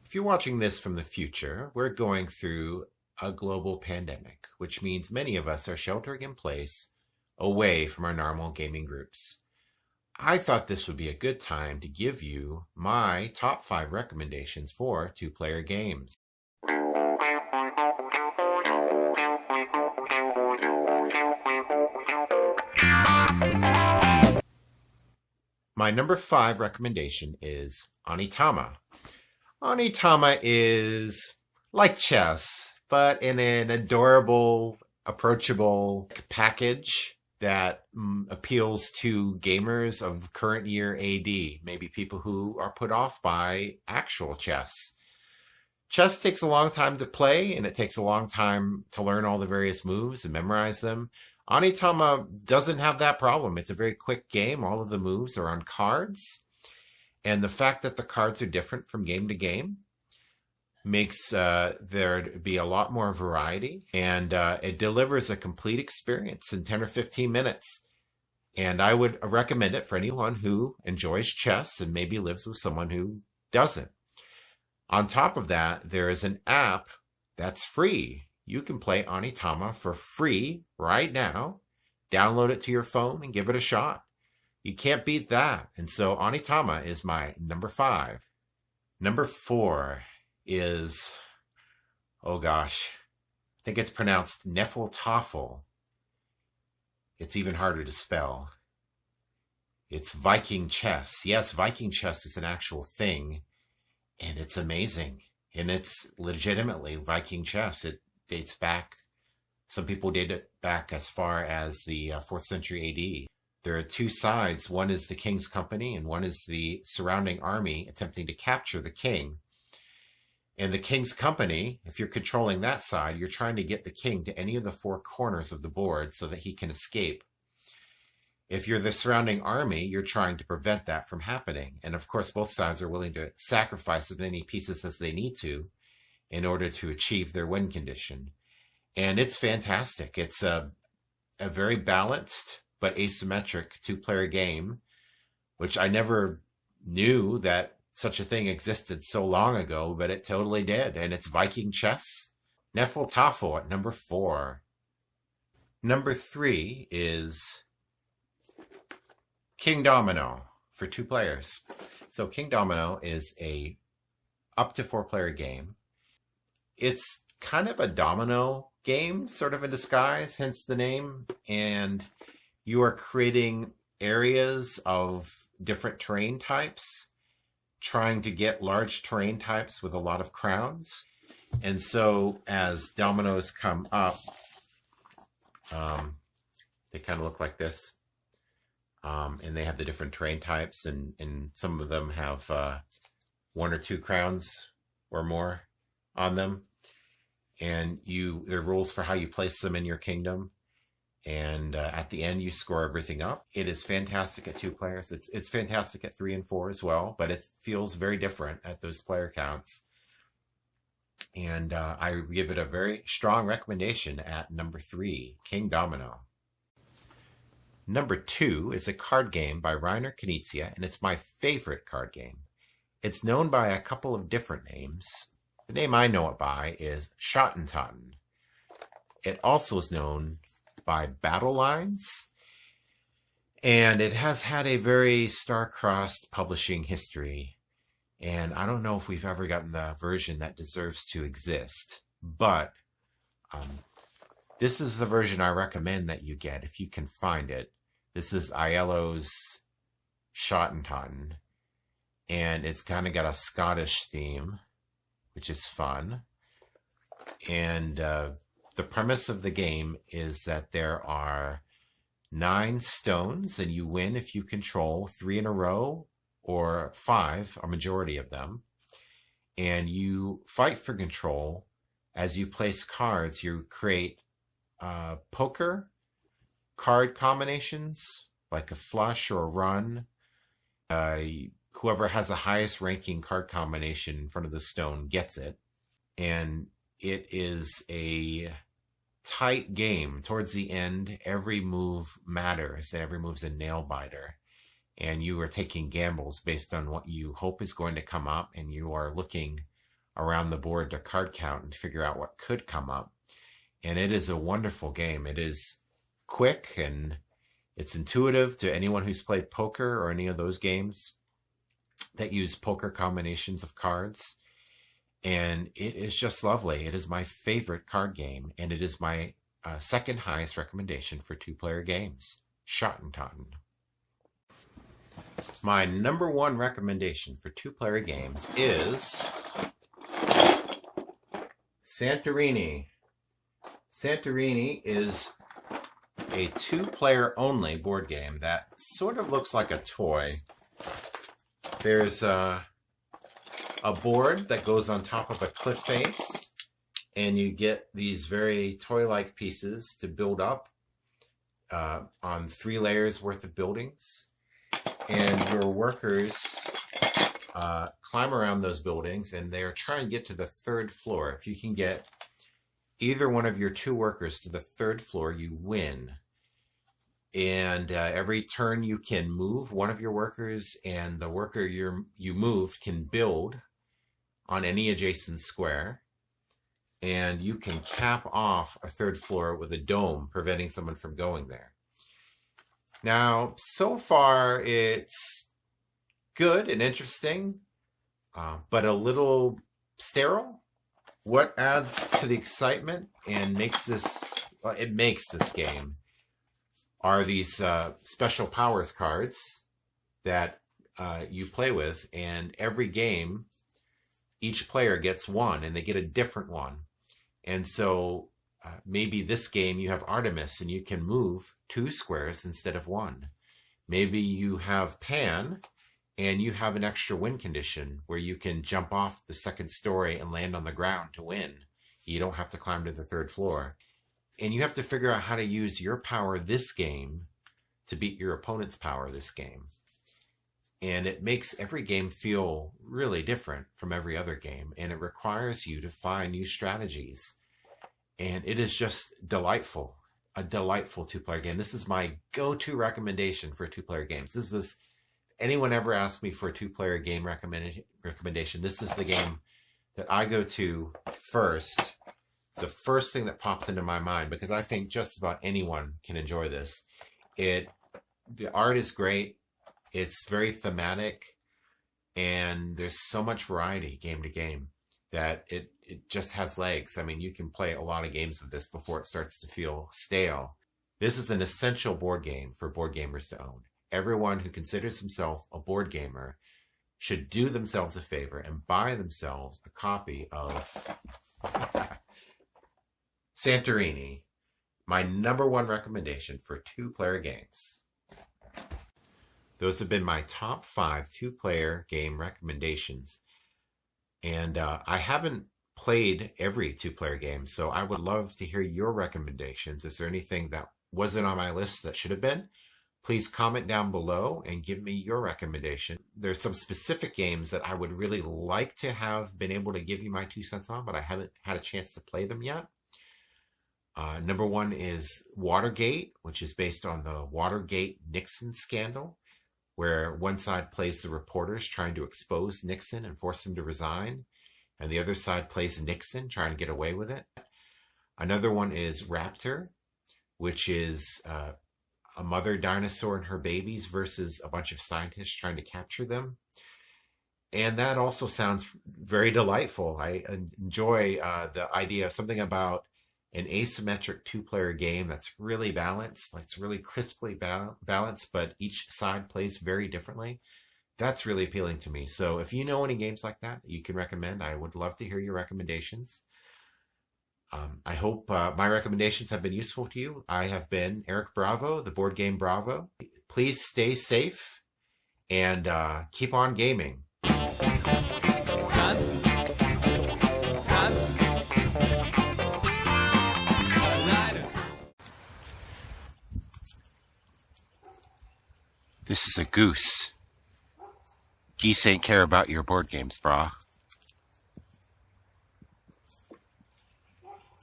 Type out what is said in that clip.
If you're watching this from the future, we're going through a global pandemic, which means many of us are sheltering in place away from our normal gaming groups. I thought this would be a good time to give you my top 5 recommendations for two-player games. My number 5 recommendation is Tama. Tama is like chess, but in an adorable, approachable package that appeals to gamers of current year AD, maybe people who are put off by actual chess. Chess takes a long time to play, and it takes a long time to learn all the various moves and memorize them. Tama doesn't have that problem. It's a very quick game. All of the moves are on cards. And the fact that the cards are different from game to game makes there be a lot more variety. And it delivers a complete experience in 10 or 15 minutes. And I would recommend it for anyone who enjoys chess and maybe lives with someone who doesn't. On top of that, there is an app that's free. You can play Tama for free right now. Download it to your phone and give it a shot. You can't beat that. And so Tama is my number 5. Number 4 is, oh gosh, I think it's pronounced Neffeltafel. It's even harder to spell. It's Viking chess. Yes, Viking chess is an actual thing. And it's amazing. And it's legitimately Viking chess. It dates back, some people date it back as far as the 4th century AD. There are two sides. One is the king's company, and one is the surrounding army attempting to capture the king. And the king's company, if you're controlling that side, you're trying to get the king to any of the 4 corners of the board so that he can escape. If you're the surrounding army, you're trying to prevent that from happening. And of course, both sides are willing to sacrifice as many pieces as they need to in order to achieve their win condition. And it's fantastic. It's a very balanced but asymmetric two-player game, which I never knew that such a thing existed so long ago, but it totally did. And it's Viking chess. Neffeltafel at number 4. Number 3 is King Domino for 2 players. So King Domino is a up to 4-player game. It's kind of a domino game, sort of in disguise, hence the name. And you are creating areas of different terrain types, trying to get large terrain types with a lot of crowns. And so as dominoes come up, they kind of look like this. And they have the different terrain types, and some of them have 1 or 2 crowns or more on them. And there are rules for how you place them in your kingdom. And at the end, you score everything up. It is fantastic at 2 players. It's fantastic at 3 and 4 as well, but it feels very different at those player counts. And I give it a very strong recommendation at number 3, King Domino. Number 2 is a card game by Reiner Knizia, and it's my favorite card game. It's known by a couple of different names. The name I know it by is Schottentotten. It also is known by Battle Lines, and it has had a very star-crossed publishing history. And I don't know if we've ever gotten the version that deserves to exist, but this is the version I recommend that you get if you can find it. This is Aiello's Schottentotten, and it's kind of got a Scottish theme, which is fun. And the premise of the game is that there are 9 stones, and you win if you control 3 in a row, or 5, a majority of them. And you fight for control. As you place cards, you create poker card combinations, like a flush or a run. Whoever has the highest ranking card combination in front of the stone gets it. And it is a tight game. Towards the end, every move matters. Every move's a nail biter. And you are taking gambles based on what you hope is going to come up. And you are looking around the board to card count and figure out what could come up. And it is a wonderful game. It is quick and it's intuitive to anyone who's played poker or any of those games that use poker combinations of cards. And it is just lovely. It is my favorite card game, and it is my second highest recommendation for two-player games. Schottentotten. My number one recommendation for two-player games is Santorini. Santorini is a two-player only board game that sort of looks like a toy. There's a board that goes on top of a cliff face, and you get these very toy-like pieces to build up on 3 layers worth of buildings. And your workers climb around those buildings, and they're trying to get to the 3rd floor. If you can get either one of your 2 workers to the 3rd floor, you win. And every turn you can move one of your workers, and the worker you moved can build on any adjacent square. And you can cap off a 3rd floor with a dome, preventing someone from going there. Now, so far, it's good and interesting, but a little sterile. What adds to the excitement and makes this game are these special powers cards that you play with, and every game, each player gets one, and they get a different one. And so maybe this game you have Artemis, and you can move 2 squares instead of 1. Maybe you have Pan, and you have an extra win condition where you can jump off the 2nd story and land on the ground to win. You don't have to climb to the 3rd floor. And you have to figure out how to use your power this game to beat your opponent's power this game. And it makes every game feel really different from every other game. And it requires you to find new strategies. And it is just delightful. A delightful 2-player game. This is my go-to recommendation for 2-player games. This is, anyone ever asked me for a 2-player game recommendation, this is the game that I go to first. It's the first thing that pops into my mind, because I think just about anyone can enjoy this. The art is great. It's very thematic, and there's so much variety game to game that it just has legs. I mean, you can play a lot of games with this before it starts to feel stale. This is an essential board game for board gamers to own. Everyone who considers himself a board gamer should do themselves a favor and buy themselves a copy of Santorini, my number one recommendation for 2-player games. Those have been my top 5 2-player game recommendations. And I haven't played every 2-player game, so I would love to hear your recommendations. Is there anything that wasn't on my list that should have been? Please comment down below and give me your recommendation. There's some specific games that I would really like to have been able to give you my 2 cents on, but I haven't had a chance to play them yet. Number 1 is Watergate, which is based on the Watergate-Nixon scandal, where one side plays the reporters trying to expose Nixon and force him to resign, and the other side plays Nixon trying to get away with it. Another one is Raptor, which is a mother dinosaur and her babies versus a bunch of scientists trying to capture them. And that also sounds very delightful. I enjoy the idea of something about an asymmetric 2-player game that's really balanced, like it's really crisply balanced, but each side plays very differently. That's really appealing to me. So if you know any games like that you can recommend, I would love to hear your recommendations. I hope my recommendations have been useful to you. I have been Eric Bravo, the Board Game Bravo. Please stay safe and keep on gaming. Taz? Taz? This is a goose. Geese ain't care about your board games, brah.